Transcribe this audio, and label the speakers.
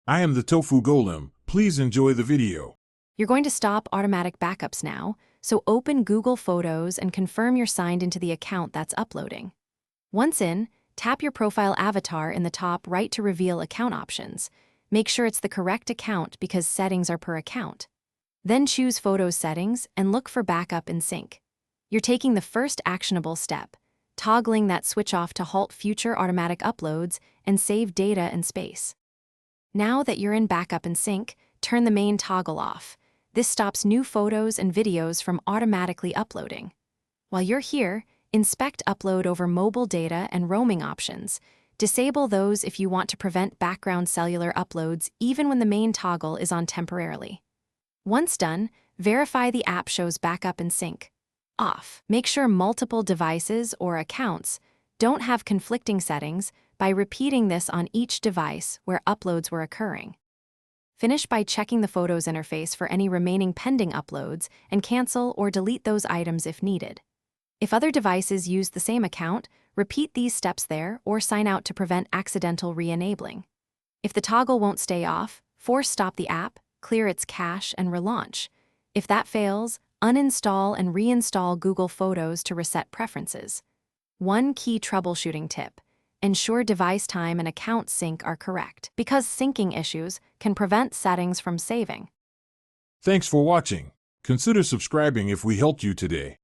Speaker 1: I am the Tofu Golem. Please enjoy the video.
Speaker 2: You're going to stop automatic backups now, so open Google Photos and confirm you're signed into the account that's uploading. Once in, tap your profile avatar in the top right to reveal account options. Make sure it's the correct account because settings are per account. Then choose Photos Settings and look for Backup in Sync. You're taking the first actionable step, toggling that switch off to halt future automatic uploads and save data and space. Now that you're in Backup in Sync, turn the main toggle off. This stops new photos and videos from automatically uploading. While you're here, inspect upload over mobile data and roaming options. Disable those if you want to prevent background cellular uploads even when the main toggle is on temporarily. Once done, verify the app shows Backup in Sync. Off. Make sure multiple devices or accounts don't have conflicting settings by repeating this on each device where uploads were occurring. Finish by checking the Photos interface for any remaining pending uploads and cancel or delete those items if needed. If other devices use the same account, repeat these steps there or sign out to prevent accidental re-enabling. If the toggle won't stay off, force stop the app, clear its cache, and relaunch. If that fails, uninstall and reinstall Google Photos to reset preferences. One key troubleshooting tip: ensure device time and account sync are correct, because syncing issues can prevent settings from saving.
Speaker 1: Thanks for watching. Consider subscribing if we helped you today.